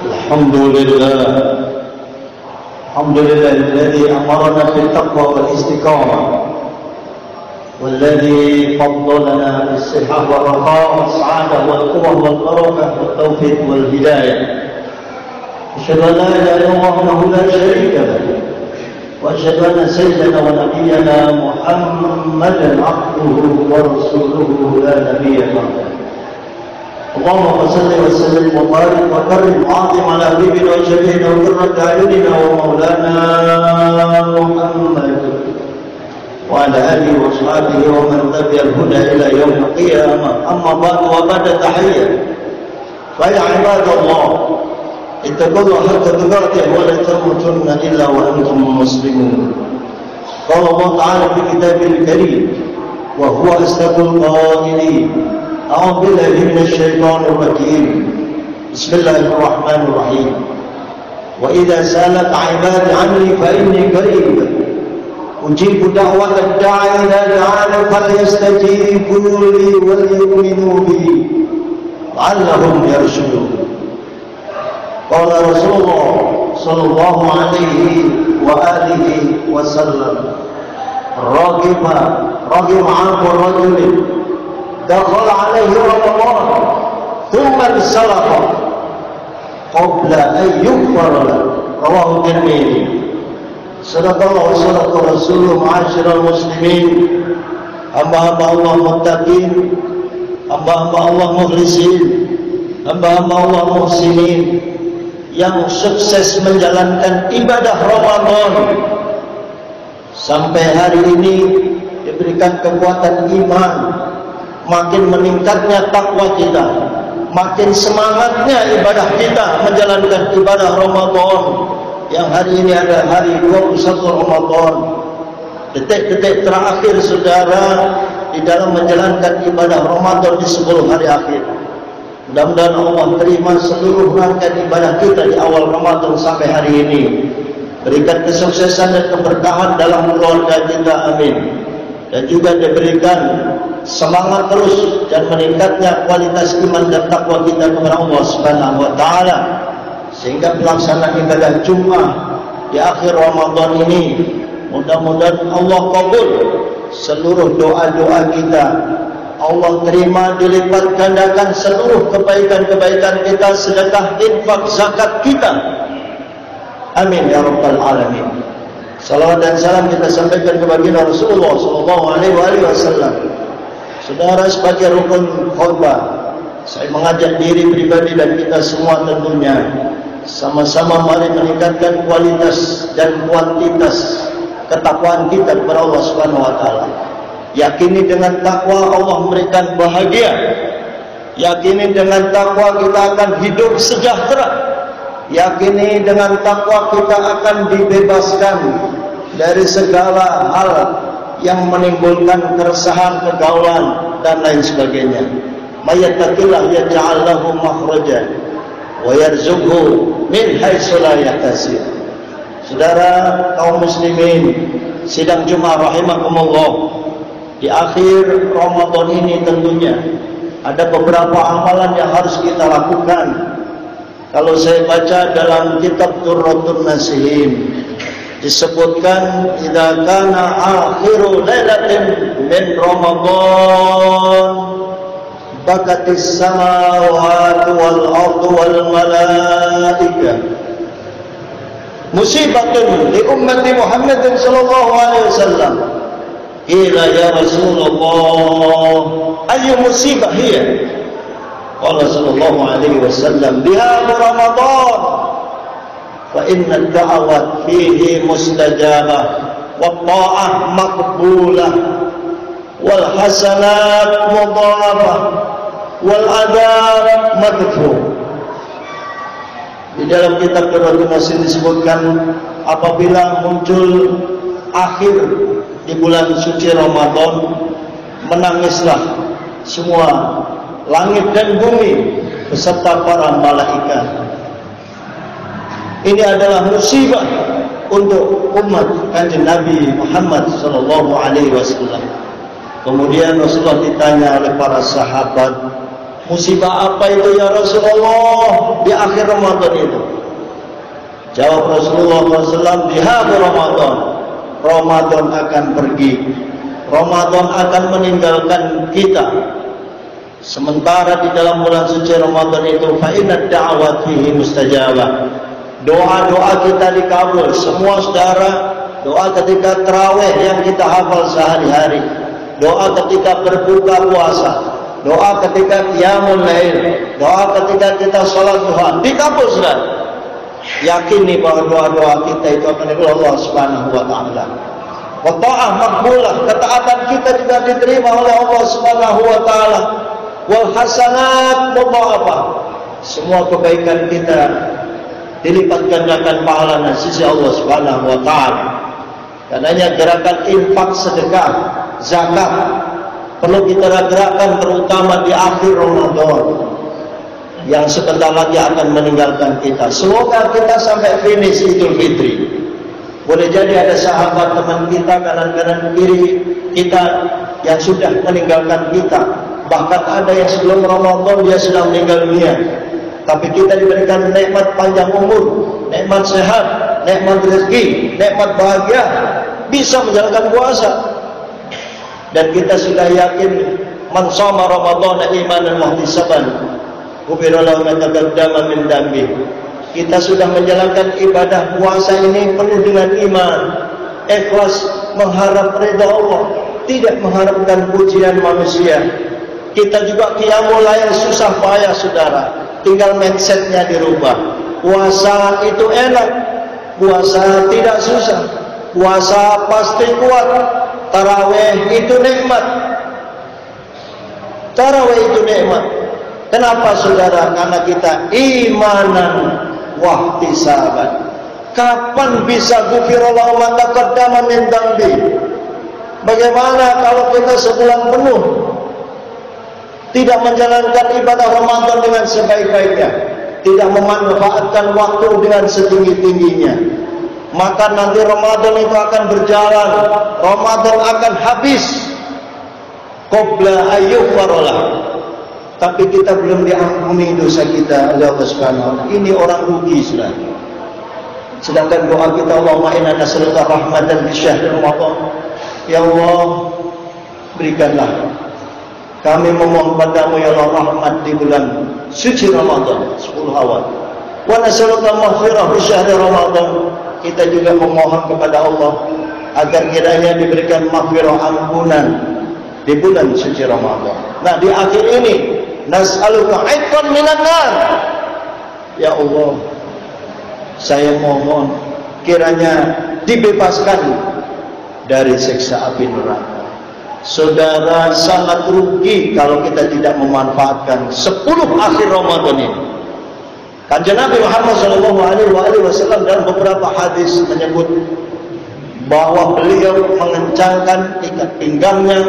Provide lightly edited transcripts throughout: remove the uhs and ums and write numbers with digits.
الحمد لله الذي أمرنا بالتقوى والاستقامة، والذي فضلنا بالصحة والرخاء والسعادة والقوة والبركة والتوفيق والهداية. أشهد أن لا إله إلا الله وحده لا شريك له، وأشهد أن سيدنا ونبينا محمدا عبده ورسوله لا نبي بعده. اللهم صل وسلم وبارك وكرم وعظم على حبيبنا وشفيعنا وقرة أعيننا ومولانا محمد وعلى آله وصحبه ومن تبع الهدى إلى يوم القيامة. أما بعد، وبعد تحية، فيا عباد الله اتقوا الله حق تقاته ولا تموتن إلا وأنتم مسلمون. قال الله تعالى في كتابه الكريم وهو أصدق القائلين: أعوذ بالله من الشيطان الرجيم، بسم الله الرحمن الرحيم. وإذا سألك عبادي عني فإني قريب أجيب دعوة الداعي إذا دعاني فليستجيبوا لي وليؤمنوا بي لعلهم يرشدون. قال رسول الله صلى الله عليه وآله وسلم: رغم عنه الرجل دخل عليه رمضان ثم انسلخ قبل أن يغفر له. رواه الترمذي. Sadaqallahu wa sadaqa rasuluhu ma'asyiral muslimin, hamba-hamba Allah muttaqin, hamba-hamba Allah mukhlisin, hamba-hamba Allah muhsinin yang sukses menjalankan ibadah Ramadan sampai hari ini diberikan kekuatan iman, makin meningkatnya takwa kita, makin semangatnya ibadah kita menjalankan ibadah Ramadan yang hari ini ada hari 21 Ramadan, detik-detik terakhir saudara di dalam menjalankan ibadah Ramadan di 10 hari akhir. Mudah-mudahan Allah terima seluruh rangkaian ibadah kita di awal Ramadan sampai hari ini, berikan kesuksesan dan keberkahan dalam keluarga kita, amin. Dan juga diberikan semangat terus dan meningkatnya kualitas iman dan takwa kita kepada Allah Subhanahu wa taala, sehingga pelaksanaan ibadah Jumat di akhir Ramadan ini mudah-mudahan Allah kabul seluruh doa-doa kita. Allah terima dilipat gandakan seluruh kebaikan-kebaikan kita, sedekah, infak, zakat kita. Amin ya rabbal alamin. Salawat dan salam kita sampaikan kepada Rasulullah sallallahu alaihi wasallam. Saudara, sebagai rukun khutbah, saya mengajak diri pribadi dan kita semua tentunya sama-sama mari meningkatkan kualitas dan kuantitas ketakwaan kita kepada Allah Subhanahu wa taala. Yakini dengan takwa Allah memberikan bahagia. Yakini dengan takwa kita akan hidup sejahtera. Yakini dengan takwa kita akan dibebaskan dari segala hal yang menimbulkan keresahan, pergaulan dan lain sebagainya. Mayattaqillah yaj'al lahu makhraja wa yarzuqhu min haitsu la yahtasib. Saudara kaum muslimin sidang Jumat rahimakumullah, di akhir Ramadan ini tentunya ada beberapa amalan yang harus kita lakukan. Kalau saya baca dalam kitab Durratun Nasihin disebutkan idza kana akhiru lailatin min Ramadan bakatis samawati wal ardu wal malaika musibatun li ummati Muhammadin sallallahu alaihi wasallam. Qila ya Rasulullah ayyu musibah hiya? Qala sallallahu alaihi wasallam biha Ramadan fa inna ad-da'wat fihi mustajabah wa ta'ah maqbulah wal hasanat mudha'afah wal adab madfur. Di dalam kitab Durratun Nasihin disebutkan apabila muncul akhir di bulan suci Ramadan, menangislah semua langit dan bumi beserta para malaikat. Ini adalah musibah untuk umat Kanjeng Nabi Muhammad sallallahu alaihi wasallam. Kemudian Rasulullah ditanya oleh para sahabat, Musibah apa itu ya Rasulullah di akhir Ramadan itu? Jawab Rasulullah SAW, di akhir Ramadan, Ramadan akan pergi, Ramadan akan meninggalkan kita. Sementara di dalam bulan suci Ramadan itu, fa inna da'wat fihi mustajabah. Doa-doa kita dikabul. Semua saudara, doa ketika tarawih yang kita hafal sehari-hari, doa ketika berbuka puasa, doa ketika qiyamul lail, doa ketika kita salat duha, dikabul saudara. Yakini bahwa doa-doa kita itu akan dikabul Allah Subhanahu wa taala. Wa ta'ah maqbulah, ketaatan kita juga diterima oleh Allah Subhanahu wa taala. Wal hasanat mudha'afah, semua kebaikan kita dilipat gandakan pahalanya sisi Allah Subhanahu wa taala. Karenanya gerakan infak, sedekah, zakat perlu kita gerakkan terutama di akhir Ramadan yang sebentar lagi akan meninggalkan kita. Semoga kita sampai finish Idul Fitri. Boleh jadi ada sahabat teman kita kanan-kanan kiri kita yang sudah meninggalkan kita. Bahkan ada yang sebelum Ramadan dia sudah meninggal dunia. Tapi kita diberikan nikmat panjang umur, nikmat sehat, nikmat rezeki, nikmat bahagia, bisa menjalankan puasa. Dan kita sudah yakin man shoma Ramadan imanan wa ihtisaban ghufira lahu ma taqaddama min dhanbi. Kita sudah menjalankan ibadah puasa ini penuh dengan iman, ikhlas, mengharap ridha Allah, tidak mengharapkan pujian manusia. Kita juga qiyamul lail susah payah saudara, tinggal mindsetnya dirubah. Puasa itu enak, puasa tidak susah, puasa pasti kuat. Tarawih itu nikmat, tarawih itu nikmat. Kenapa saudara? Karena kita imanan wahtisaban. Kapan bisa ghufirallahu ma taqaddama min dzambi? Bagaimana kalau kita sebulan penuh tidak menjalankan ibadah Ramadan dengan sebaik-baiknya, tidak memanfaatkan waktu dengan setinggi-tingginya, maka nanti Ramadan itu akan berjalan, Ramadan akan habis qabla ayyughfaralah, tapi kita belum diampuni dosa kita oleh Allah Subhanahu wa taala. Ini orang rugi sudah. Sedangkan doa kita, Allahumma inna nas'aluka rahmatan fi syahr Ramadan. Ya Allah, berikanlah kami memohon padamu ya Allah rahmat di bulan suci Ramadan 10 awal. Wa nas'aluka maghfirah fi syahr Ramadan. Kita juga memohon kepada Allah agar kiranya diberikan maghfirah, ampunan di bulan suci Ramadan. Nah, di akhir ini nas'aluka 'itqan minan nar. Ya Allah, saya mohon kiranya dibebaskan dari siksa api neraka. Saudara, sangat rugi kalau kita tidak memanfaatkan 10 akhir Ramadan ini. Kanjeng Nabi Muhammad SAW dalam beberapa hadis menyebut bahwa beliau mengencangkan ikat pinggangnya,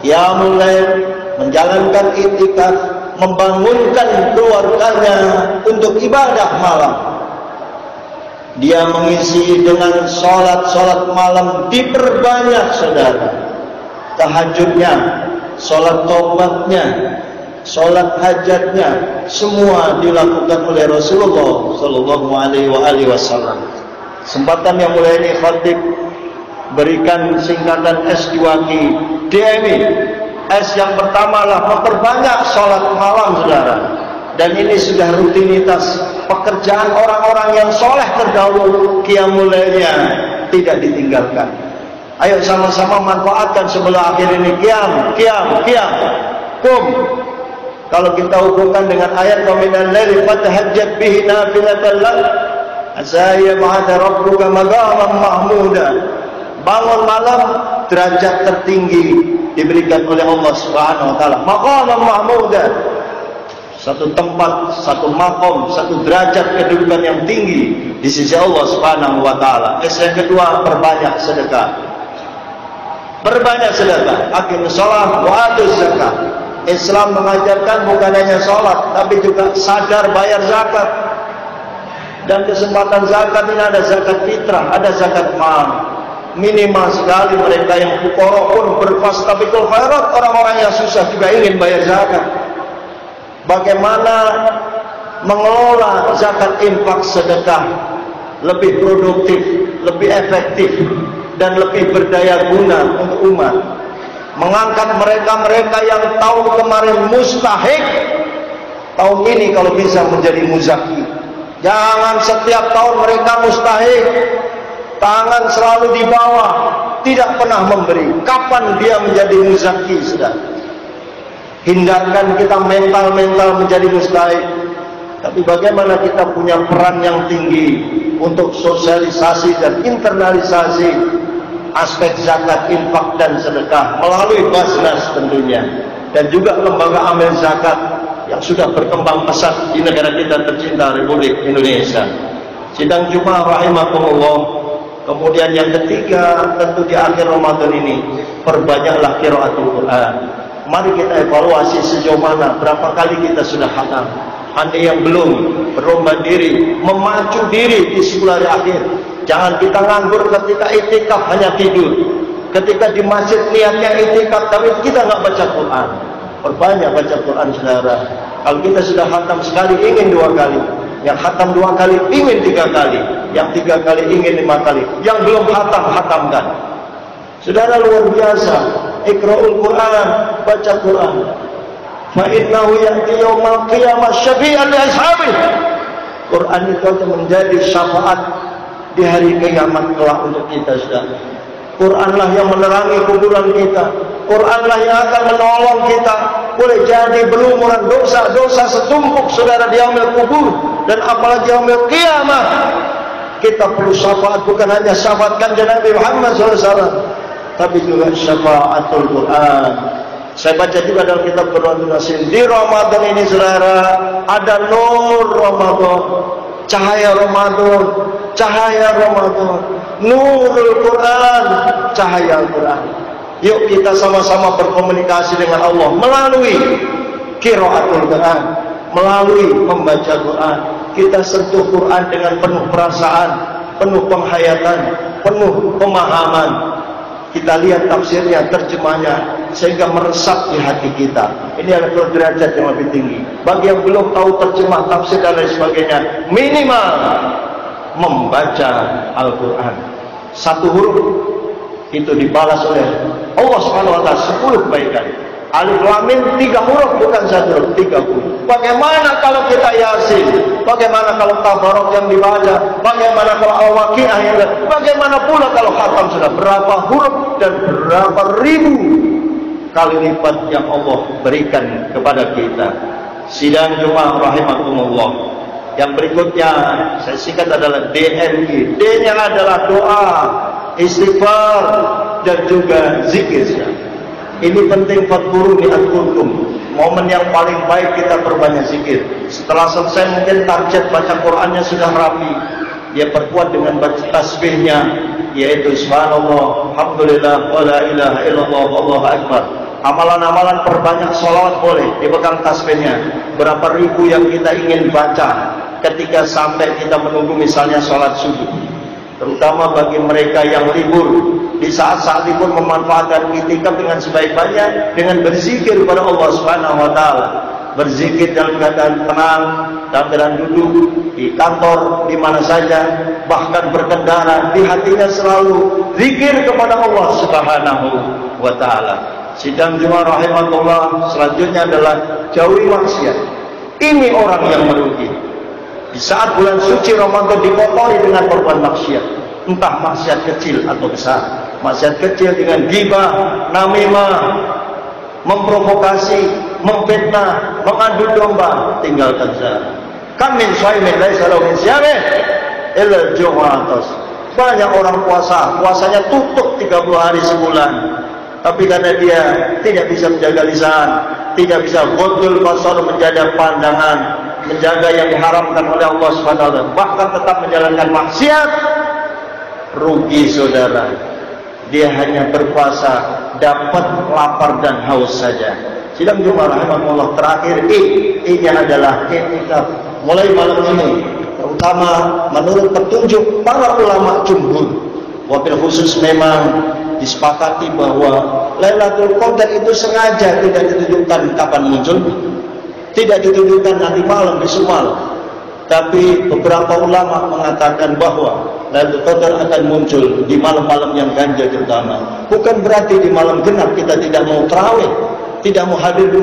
qiyamul lail, menjalankan iktikaf, membangunkan keluarganya untuk ibadah malam. Dia mengisi dengan sholat malam diperbanyak saudara. Tahajudnya, sholat taubatnya, sholat hajatnya, semua dilakukan oleh Rasulullah Sallallahu Alaihi Wasallam. Kesempatan yang mulai ini khatib berikan singkatan S2K DMI. S yang pertama lah memperbanyak sholat malam saudara. Dan ini sudah rutinitas pekerjaan orang-orang yang soleh terdahulu, qiyamul lailnya tidak ditinggalkan. Ayo sama-sama manfaatkan sebelum akhir ini. Qiyam. Qum. Kalau kita hubungkan dengan ayat wa minal laili fatahajjat bihi nafilatan lak asa yab'atha rabbuka maqaman mahmuda. Bangun malam, derajat tertinggi diberikan oleh Allah Subhanahu wa taala. Maqaman mahmuda. Satu tempat, satu makom, satu derajat kedudukan yang tinggi di sisi Allah Subhanahu wa taala. Yang kedua, perbanyak sedekah. Perbanyak sedekah, aqimus shalah wa atuz zakat. Islam mengajarkan bukan hanya sholat, tapi juga sadar bayar zakat. Dan kesempatan zakat ini ada zakat fitrah, ada zakat mal. Minimal sekali mereka yang fuqara pun berfastabiqul khairat, orang-orang yang susah juga ingin bayar zakat. bagaimana mengelola zakat, infak, sedekah lebih produktif, lebih efektif, dan lebih berdaya guna untuk umat. Mengangkat mereka-mereka yang tahun kemarin mustahik, tahun ini kalau bisa menjadi muzaki. Jangan setiap tahun mereka mustahik, tangan selalu di bawah, tidak pernah memberi. Kapan dia menjadi muzaki? Sudah. Hindarkan kita mental-mental menjadi mustahik. Tapi bagaimana kita punya peran yang tinggi untuk sosialisasi dan internalisasi aspek zakat, infak, dan sedekah melalui Basnas tentunya, dan juga lembaga amil zakat yang sudah berkembang pesat di negara kita tercinta Republik Indonesia. Sidang Jumat rahimakumullah. Kemudian yang ketiga, tentu di akhir Ramadan ini perbanyaklah qiraatul Quran. Mari kita evaluasi sejauh mana, berapa kali kita sudah khatam. Anda yang belum, berlomba diri, memacu diri di 10 hari akhir. Jangan kita nganggur ketika itikaf hanya tidur. Ketika di masjid niatnya itikaf, tapi kita nggak baca Quran. Perbanyak baca Quran, saudara. Kalau kita sudah khatam sekali, ingin 2 kali. Yang khatam 2 kali, ingin 3 kali. Yang 3 kali, ingin 5 kali. Yang belum khatam, khatamkan. Saudara, luar biasa. Iqra'ul Quran, baca Quran. Fa'innahu ya'ti yawmal qiyamah syafi'an li ashabi. Quran itu akan menjadi syafaat di hari kiamat kelak untuk kita, saudara. Quranlah yang menerangi kuburan kita. Quranlah yang akan menolong kita. Boleh jadi berlumuran dosa-dosa setumpuk, saudara, di yaumil kubur, dan apalagi yaumil kiamat. Kita perlu syafaat, bukan hanya syafaat kanjeng Nabi Muhammad SAW, tapi juga syafaatul Quran. Saya baca juga dalam kitab Qur'anul Nasim, di Ramadan ini, saudara, ada nur Ramadan, cahaya Ramadan, cahaya Ramadan, nurul Quran, cahaya Al-Quran. Yuk kita sama-sama berkomunikasi dengan Allah melalui qiraatul Quran, melalui membaca Quran. Kita sentuh Quran dengan penuh perasaan, penuh penghayatan, penuh pemahaman. Kita lihat tafsirnya, terjemahnya, sehingga meresap di hati kita. Ini adalah derajat yang lebih tinggi. Bagi yang belum tahu terjemah, tafsir, dan lain sebagainya, minimal membaca Al-Quran. 1 huruf itu dibalas oleh Allah Subhanahu wa Ta'ala 10 kebaikan. Alif Lam Mim 3 huruf, bukan 1 huruf, 30. Bagaimana kalau kita Yasin? Bagaimana kalau Tabarok yang dibaca? Bagaimana kalau Al-Waqi'ah yang dibaca? Bagaimana pula kalau khatam? Sudah berapa huruf dan berapa ribu kali lipat yang Allah berikan kepada kita. Sidang Jumat rahimakumullah. Yang berikutnya saya singkat adalah DMI. D-nya adalah doa, istighfar, dan juga zikir. Ini penting, fadhkuru ni'atkuntum. Momen yang paling baik kita perbanyak zikir. Setelah selesai mungkin target baca Qur'annya sudah rapi. Dia perkuat dengan baca tasbihnya, yaitu subhanallah, alhamdulillah, wa la ilaha illallah, wallahu akbar. Amalan-amalan perbanyak sholawat boleh, dipegang tasbihnya. Berapa ribu yang kita ingin baca ketika sampai kita menunggu misalnya sholat subuh. Terutama bagi mereka yang libur, di saat-saat libur memanfaatkan itikaf dengan sebaik-baiknya, dengan berzikir kepada Allah Subhanahu wa Ta'ala. Berzikir dalam keadaan tenang, dalam keadaan duduk, di kantor, di mana saja, bahkan berkendara, di hatinya selalu zikir kepada Allah Subhanahu wa Ta'ala. Sidang Jumat rahimakumullah, selanjutnya adalah jauhi maksiat. Ini orang yang merugi. Di saat bulan suci Ramadan dikotori dengan perbuatan maksiat, entah maksiat kecil atau besar. Maksiat kecil dengan ghibah, namimah, memprovokasi, memfitnah, mengadu domba, tinggalkan saja. Kam min shaimin laisa lahu min siyamih illa al-jumu'ah. Banyak orang puasanya tutup 30 hari sebulan, tapi karena dia tidak bisa menjaga lisan, tidak bisa ghaddul basar, menjaga pandangan, menjaga yang diharamkan oleh Allah Subhanahu wa Ta'ala, bahkan tetap menjalankan maksiat, rugi, saudara. Dia hanya berpuasa, dapat lapar dan haus saja. Sidang Jumat rahimahullah, terakhir I-nya adalah i'tikaf. Mulai malam ini, terutama menurut petunjuk para ulama jumhur, wabil khusus memang disepakati bahwa Lailatul Qadar itu sengaja tidak ditentukan kapan muncul. tidak ditujukan nanti malam di Semal. Tapi beberapa ulama mengatakan bahwa Lailatul Qadar akan muncul di malam-malam yang ganjil terutama. Bukan berarti di malam genap kita tidak mau tarawih, tidak mau hadir di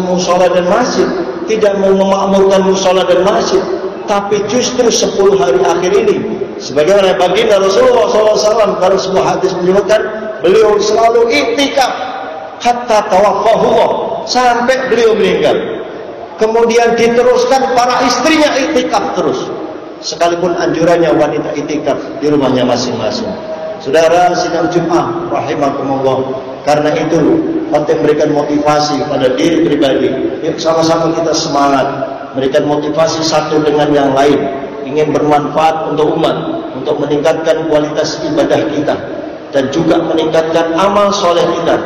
musola dan masjid, tidak mau memakmurkan musola dan masjid. Tapi justru 10 hari akhir ini, sebagaimana baginda Rasulullah SAW dalam sebuah hadis menyebutkan, beliau selalu iktikaf hatta tawaffahullah, sampai beliau meninggal. Kemudian diteruskan para istrinya iktikaf terus, sekalipun anjurannya wanita iktikaf di rumahnya masing-masing. Saudara sidang Jumat rahimakumullah, karena itu penting memberikan motivasi pada diri pribadi. Yuk sama-sama kita semangat, memberikan motivasi satu dengan yang lain, ingin bermanfaat untuk umat, untuk meningkatkan kualitas ibadah kita, dan juga meningkatkan amal soleh kita,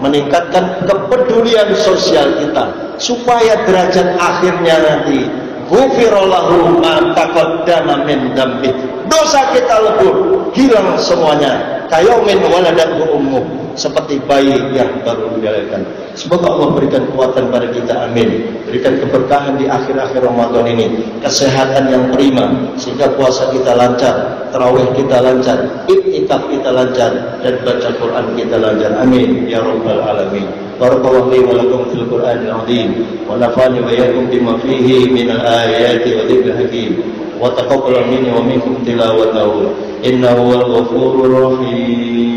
meningkatkan kepedulian sosial kita, supaya derajat akhirnya nanti ghufirallahu ma taqaddama min dzambi, dosa kita lebur, hilang semuanya, kayaumin waladathu ummuh, seperti bayi yang baru dilahirkan. Semoga Allah berikan kekuatan pada kita, amin. Berikan keberkahan di akhir-akhir Ramadan ini, kesehatan yang prima, sehingga puasa kita lancar, tarawih kita lancar, iktikaf kita lancar, dan baca Quran kita lancar, amin ya rabbal alamin. Barakallahu li wa lakum fil Qur'anil azim, wa nafa'ani wa iyyakum bima fihi min al-ayati wa dhikril hakim, wa taqabbal minni wa minkum tilawatahu, innahu wal ghafurur rahim.